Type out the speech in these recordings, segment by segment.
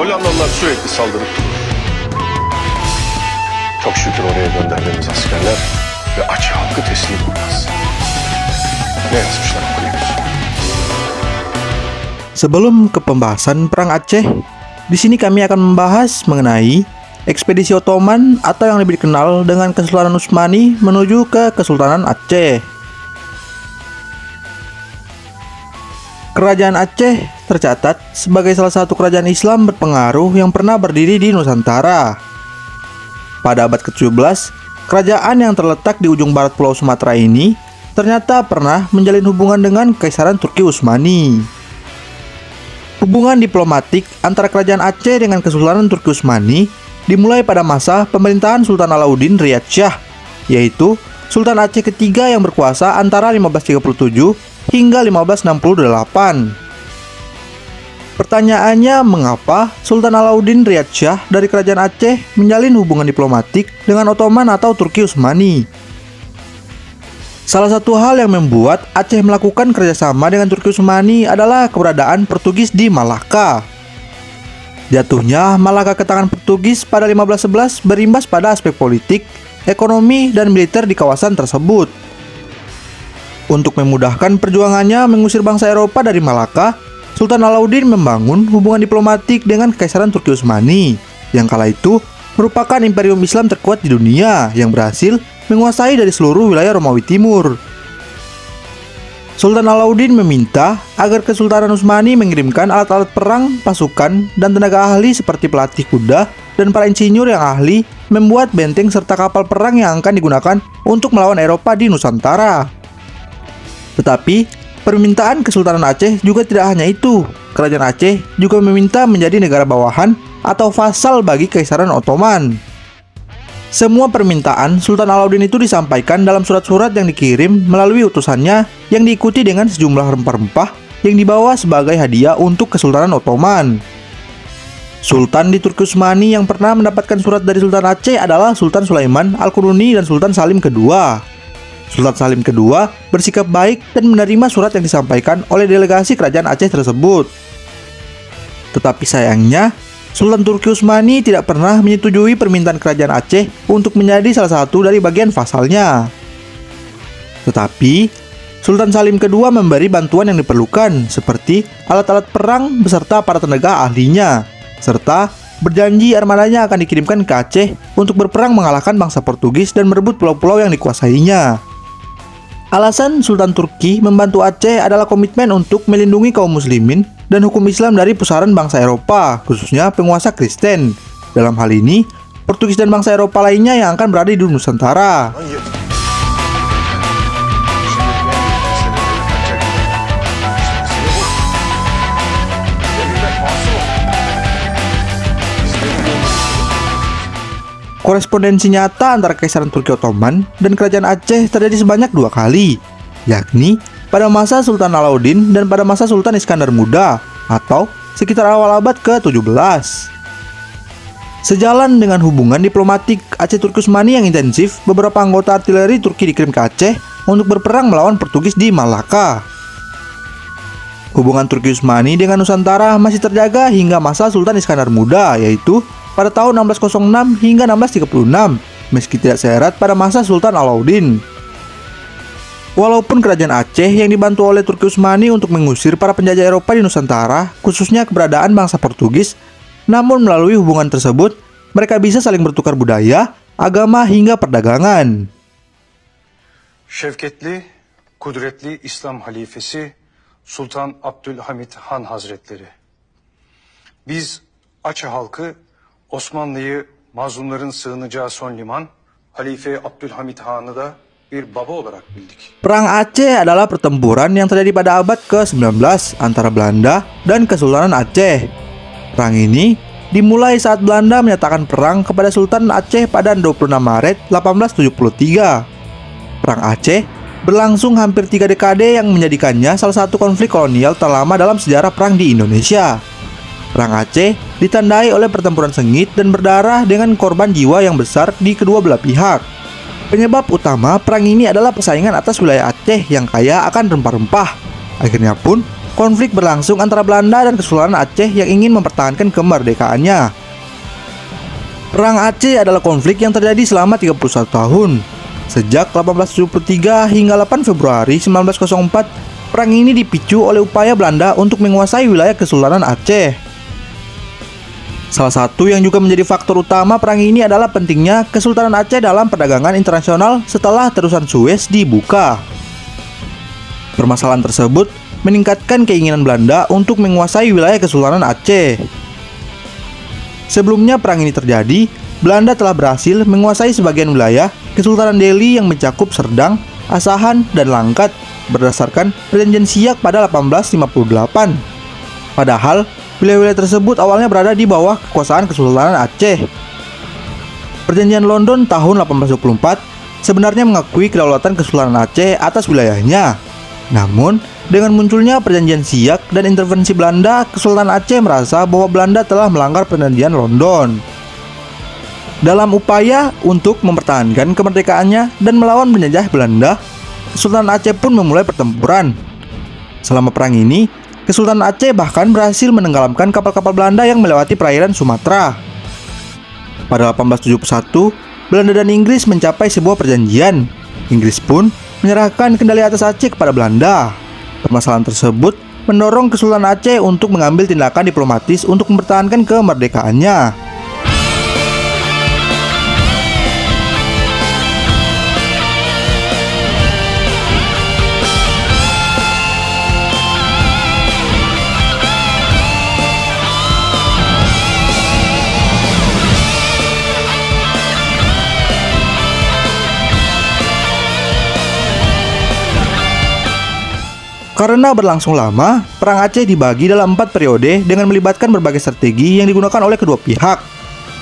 Hollandalılar sürekli saldırıp duruyor. Çok şükür oraya gönderdiğimiz askerler ve Aceh halkı teslim olmaz. Ne yazmışlar okuyuyoruz. Sebelum ke pembahasan Perang Aceh, di sini kami akan membahas mengenai ekspedisi Ottoman atau yang lebih dikenal dengan Kesultanan Utsmani menuju ke Kesultanan Aceh. Kerajaan Aceh tercatat sebagai salah satu kerajaan Islam berpengaruh yang pernah berdiri di Nusantara. Pada abad ke-17, kerajaan yang terletak di ujung barat Pulau Sumatera ini ternyata pernah menjalin hubungan dengan Kekaisaran Turki Utsmani. Hubungan diplomatik antara kerajaan Aceh dengan Kesultanan Turki Utsmani dimulai pada masa pemerintahan Sultan Alauddin Riyad Shah, yaitu Sultan Aceh ketiga yang berkuasa antara 1537 hingga 1568. Pertanyaannya, mengapa Sultan Alauddin Riyad Shah dari kerajaan Aceh menjalin hubungan diplomatik dengan Ottoman atau Turki Utsmani? Salah satu hal yang membuat Aceh melakukan kerjasama dengan Turki Utsmani adalah keberadaan Portugis di Malaka. Jatuhnya Malaka ke tangan Portugis pada 1511 berimbas pada aspek politik, ekonomi, dan militer di kawasan tersebut. Untuk memudahkan perjuangannya mengusir bangsa Eropa dari Malaka, Sultan Alauddin membangun hubungan diplomatik dengan Kekaisaran Turki Utsmani, yang kala itu merupakan imperium Islam terkuat di dunia yang berhasil menguasai dari seluruh wilayah Romawi Timur. Sultan Alauddin meminta agar Kesultanan Utsmani mengirimkan alat-alat perang, pasukan, dan tenaga ahli seperti pelatih kuda dan para insinyur yang ahli membuat benteng serta kapal perang yang akan digunakan untuk melawan Eropa di Nusantara. Tetapi, permintaan Kesultanan Aceh juga tidak hanya itu. Kerajaan Aceh juga meminta menjadi negara bawahan atau vasal bagi Kekaisaran Ottoman. Semua permintaan Sultan Alauddin itu disampaikan dalam surat-surat yang dikirim melalui utusannya yang diikuti dengan sejumlah rempah-rempah yang dibawa sebagai hadiah untuk Kesultanan Ottoman. Sultan di Turki Utsmani yang pernah mendapatkan surat dari Sultan Aceh adalah Sultan Sulaiman Al-Quruni dan Sultan Salim II. Sultan Salim II bersikap baik dan menerima surat yang disampaikan oleh delegasi kerajaan Aceh tersebut. Tetapi sayangnya, Sultan Turki Utsmani tidak pernah menyetujui permintaan kerajaan Aceh untuk menjadi salah satu dari bagian vasalnya. Tetapi, Sultan Salim II memberi bantuan yang diperlukan, seperti alat-alat perang beserta para tenaga ahlinya, serta berjanji armadanya akan dikirimkan ke Aceh untuk berperang mengalahkan bangsa Portugis dan merebut pulau-pulau yang dikuasainya. Alasan Sultan Turki membantu Aceh adalah komitmen untuk melindungi kaum muslimin dan hukum Islam dari pusaran bangsa Eropa, khususnya penguasa Kristen. Dalam hal ini, Portugis dan bangsa Eropa lainnya yang akan berada di Nusantara. Korespondensi nyata antara Kekaisaran Turki Ottoman dan Kerajaan Aceh terjadi sebanyak 2 kali, yakni pada masa Sultan Alauddin dan pada masa Sultan Iskandar Muda, atau sekitar awal abad ke-17. Sejalan dengan hubungan diplomatik Aceh Turki Utsmani yang intensif, beberapa anggota artileri Turki dikirim ke Aceh untuk berperang melawan Portugis di Malaka. Hubungan Turki Utsmani dengan Nusantara masih terjaga hingga masa Sultan Iskandar Muda, yaitu pada tahun 1606 hingga 1636, meski tidak seerat pada masa Sultan Alauddin. Walaupun kerajaan Aceh yang dibantu oleh Turki Utsmani untuk mengusir para penjajah Eropa di Nusantara, khususnya keberadaan bangsa Portugis, namun melalui hubungan tersebut, mereka bisa saling bertukar budaya, agama, hingga perdagangan. Şevketli, kudretli İslam halifesi Sultan Abdülhamit Han Hazretleri. Biz Aceh halkı Osmanlı'yı mazlumların sığınacağı son liman, Halife Abdülhamit Han'ı da bir baba olarak bildik. Perang Aceh adalah pertempuran yang terjadi pada abad ke-19 antara Belanda dan Kesultanan Aceh. Perang ini dimulai saat Belanda menyatakan perang kepada Sultan Aceh pada 26 Maret 1873. Perang Aceh berlangsung hampir 3 dekade yang menjadikannya salah satu konflik kolonial terlama dalam sejarah perang di Indonesia. Perang Aceh ditandai oleh pertempuran sengit dan berdarah dengan korban jiwa yang besar di kedua belah pihak. Penyebab utama perang ini adalah persaingan atas wilayah Aceh yang kaya akan rempah-rempah. Akhirnya pun konflik berlangsung antara Belanda dan Kesultanan Aceh yang ingin mempertahankan kemerdekaannya. Perang Aceh adalah konflik yang terjadi selama 31 tahun. Sejak 1873 hingga 8 Februari 1904, perang ini dipicu oleh upaya Belanda untuk menguasai wilayah Kesultanan Aceh. Salah satu yang juga menjadi faktor utama perang ini adalah pentingnya Kesultanan Aceh dalam perdagangan internasional setelah terusan Suez dibuka. Permasalahan tersebut meningkatkan keinginan Belanda untuk menguasai wilayah Kesultanan Aceh. Sebelumnya perang ini terjadi, Belanda telah berhasil menguasai sebagian wilayah Kesultanan Delhi yang mencakup Serdang, Asahan, dan Langkat berdasarkan Perjanjian Siak pada 1858. Padahal, wilayah-wilayah tersebut awalnya berada di bawah kekuasaan Kesultanan Aceh. Perjanjian London tahun 1824 sebenarnya mengakui kedaulatan Kesultanan Aceh atas wilayahnya. Namun, dengan munculnya Perjanjian Siak dan intervensi Belanda, Kesultanan Aceh merasa bahwa Belanda telah melanggar Perjanjian London. Dalam upaya untuk mempertahankan kemerdekaannya dan melawan penjajah Belanda, Kesultanan Aceh pun memulai pertempuran. Selama perang ini, Kesultanan Aceh bahkan berhasil menenggelamkan kapal-kapal Belanda yang melewati perairan Sumatera. Pada 1871, Belanda dan Inggris mencapai sebuah perjanjian. Inggris pun menyerahkan kendali atas Aceh kepada Belanda. Permasalahan tersebut mendorong Kesultanan Aceh untuk mengambil tindakan diplomatis untuk mempertahankan kemerdekaannya. Karena berlangsung lama, Perang Aceh dibagi dalam 4 periode dengan melibatkan berbagai strategi yang digunakan oleh kedua pihak.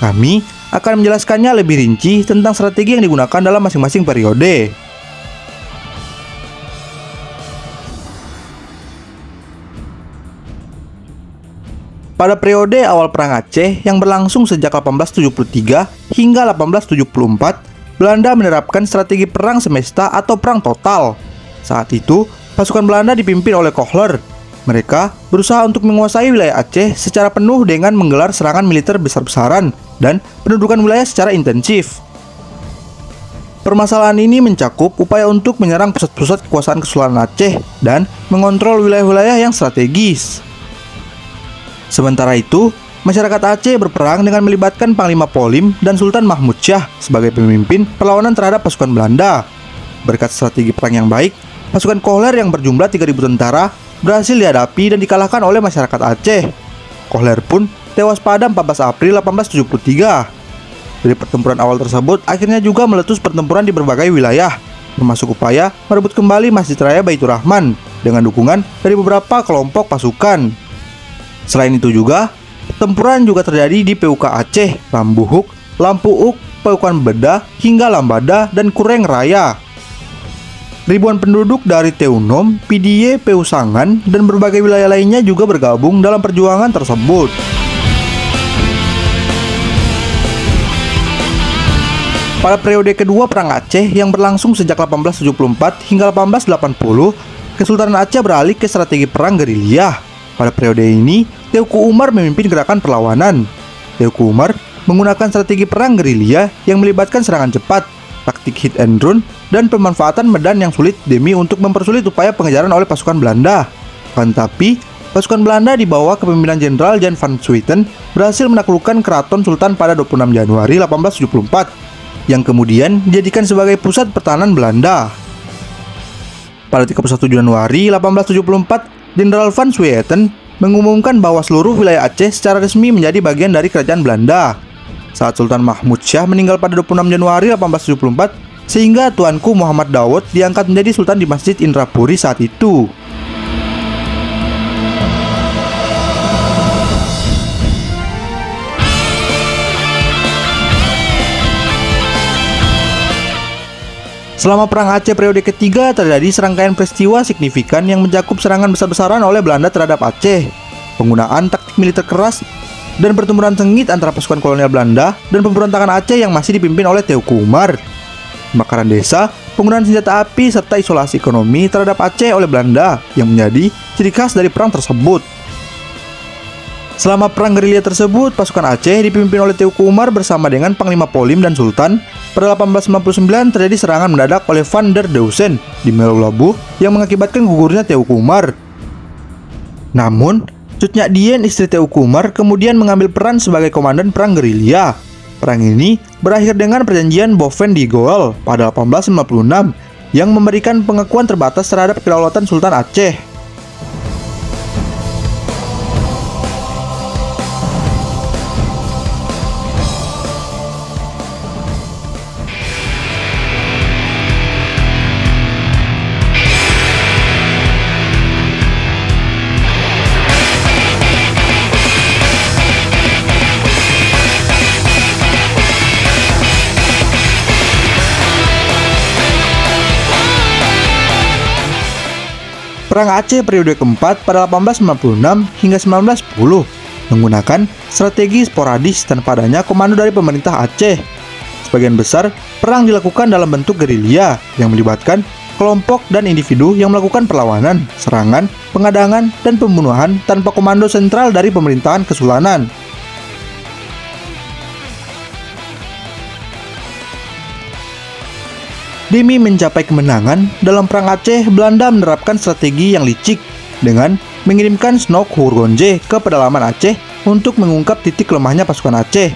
Kami akan menjelaskannya lebih rinci tentang strategi yang digunakan dalam masing-masing periode. Pada periode awal Perang Aceh yang berlangsung sejak 1873 hingga 1874, Belanda menerapkan strategi perang semesta atau perang total. Saat itu, pasukan Belanda dipimpin oleh Kohler. Mereka berusaha untuk menguasai wilayah Aceh secara penuh dengan menggelar serangan militer besar-besaran dan pendudukan wilayah secara intensif. Permasalahan ini mencakup upaya untuk menyerang pusat-pusat kekuasaan Kesultanan Aceh dan mengontrol wilayah-wilayah yang strategis. Sementara itu, masyarakat Aceh berperang dengan melibatkan Panglima Polim dan Sultan Mahmud Syah sebagai pemimpin perlawanan terhadap pasukan Belanda. Berkat strategi perang yang baik, pasukan Kohler yang berjumlah 3.000 tentara berhasil dihadapi dan dikalahkan oleh masyarakat Aceh. Kohler pun tewas pada 14 April 1873. Dari pertempuran awal tersebut, akhirnya juga meletus pertempuran di berbagai wilayah, termasuk upaya merebut kembali Masjid Raya Baitur Rahman dengan dukungan dari beberapa kelompok pasukan. Selain itu juga, pertempuran juga terjadi di PUK Aceh, Lambuhuk, Lampuuk, Peukan Beda, hingga Lambada dan Kureng Raya. Ribuan penduduk dari Teunom, Pidie, Peusangan, dan berbagai wilayah lainnya juga bergabung dalam perjuangan tersebut. Pada periode kedua Perang Aceh yang berlangsung sejak 1874 hingga 1880, Kesultanan Aceh beralih ke strategi perang gerilya. Pada periode ini, Teuku Umar memimpin gerakan perlawanan. Teuku Umar menggunakan strategi perang gerilya yang melibatkan serangan cepat, taktik hit and run, dan pemanfaatan medan yang sulit demi untuk mempersulit upaya pengejaran oleh pasukan Belanda. Tetapi, pasukan Belanda di bawah kepemimpinan Jenderal Jan van Swieten berhasil menaklukkan Keraton Sultan pada 26 Januari 1874, yang kemudian dijadikan sebagai pusat pertahanan Belanda. Pada 31 Januari 1874, Jenderal van Swieten mengumumkan bahwa seluruh wilayah Aceh secara resmi menjadi bagian dari kerajaan Belanda. Saat Sultan Mahmud Syah meninggal pada 26 Januari 1874, sehingga Tuanku Muhammad Daud diangkat menjadi Sultan di Masjid Indrapuri saat itu. Selama Perang Aceh periode ketiga terjadi serangkaian peristiwa signifikan yang mencakup serangan besar-besaran oleh Belanda terhadap Aceh, penggunaan taktik militer keras, dan pertempuran sengit antara pasukan kolonial Belanda dan pemberontakan Aceh yang masih dipimpin oleh Teuku Umar. Kebakaran desa, penggunaan senjata api, serta isolasi ekonomi terhadap Aceh oleh Belanda yang menjadi ciri khas dari perang tersebut. Selama perang gerilya tersebut, pasukan Aceh dipimpin oleh Teuku Umar bersama dengan Panglima Polim dan Sultan. Pada 1899 terjadi serangan mendadak oleh Van der Deusen di Meulaboh yang mengakibatkan gugurnya Teuku Umar. Namun, Cut Nyak Dien, istri Teuku Umar, kemudian mengambil peran sebagai komandan perang gerilya. Perang ini berakhir dengan perjanjian Boven di Goel pada 1856 yang memberikan pengakuan terbatas terhadap kedaulatan Sultan Aceh. Perang Aceh periode keempat pada 1896 hingga 1910 menggunakan strategi sporadis tanpa adanya komando dari pemerintah Aceh. Sebagian besar perang dilakukan dalam bentuk gerilya yang melibatkan kelompok dan individu yang melakukan perlawanan, serangan, pengadangan, dan pembunuhan tanpa komando sentral dari pemerintahan kesultanan. Demi mencapai kemenangan, dalam Perang Aceh, Belanda menerapkan strategi yang licik dengan mengirimkan Snoek Hurgonje ke pedalaman Aceh untuk mengungkap titik lemahnya pasukan Aceh.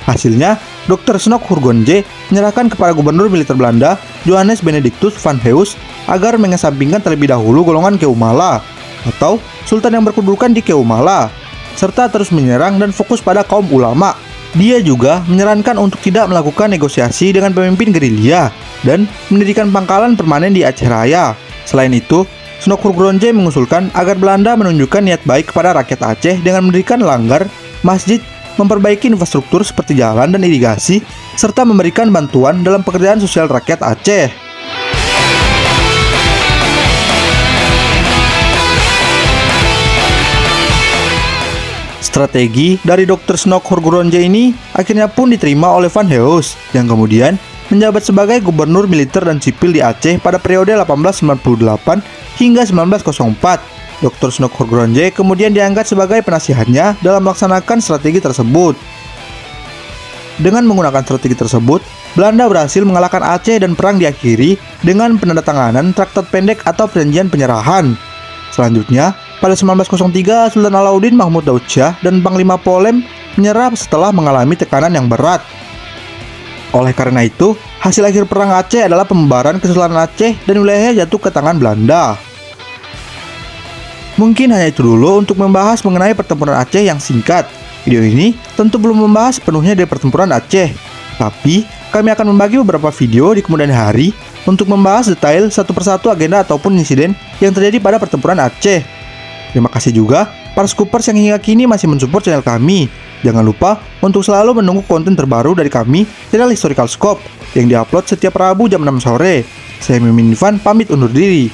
Hasilnya, Dr. Snoek Hurgonje menyerahkan kepada Gubernur Militer Belanda, Johannes Benedictus van Heus, agar mengesampingkan terlebih dahulu golongan Keumala atau Sultan yang berkedudukan di Keumala, serta terus menyerang dan fokus pada kaum ulama. Dia juga menyarankan untuk tidak melakukan negosiasi dengan pemimpin gerilya dan mendirikan pangkalan permanen di Aceh Raya. Selain itu, Snoek Hurgonje mengusulkan agar Belanda menunjukkan niat baik kepada rakyat Aceh dengan mendirikan langgar, masjid, memperbaiki infrastruktur seperti jalan dan irigasi, serta memberikan bantuan dalam pekerjaan sosial rakyat Aceh. Strategi dari Dr. Snoek Hurgonje ini akhirnya pun diterima oleh Van Heus yang kemudian menjabat sebagai gubernur militer dan sipil di Aceh pada periode 1898 hingga 1904. Dr. Snoek Hurgonje kemudian diangkat sebagai penasihatnya dalam melaksanakan strategi tersebut. Dengan menggunakan strategi tersebut, Belanda berhasil mengalahkan Aceh dan perang diakhiri dengan penandatanganan traktat pendek atau perjanjian penyerahan. Selanjutnya, pada 1903, Sultan Alauddin Mahmud Daud Shah dan Panglima Polem menyerah setelah mengalami tekanan yang berat. Oleh karena itu, hasil akhir perang Aceh adalah pembubaran Kesultanan Aceh dan wilayahnya jatuh ke tangan Belanda. Mungkin hanya itu dulu untuk membahas mengenai pertempuran Aceh yang singkat. Video ini tentu belum membahas sepenuhnya dari pertempuran Aceh, tapi kami akan membagi beberapa video di kemudian hari untuk membahas detail satu persatu agenda ataupun insiden yang terjadi pada pertempuran Aceh. Terima kasih juga para Scoopers yang hingga kini masih mensupport channel kami. Jangan lupa untuk selalu menunggu konten terbaru dari kami, channel Historical Scope, yang diupload setiap Rabu jam 6 sore. Saya Mimin Ivan pamit undur diri.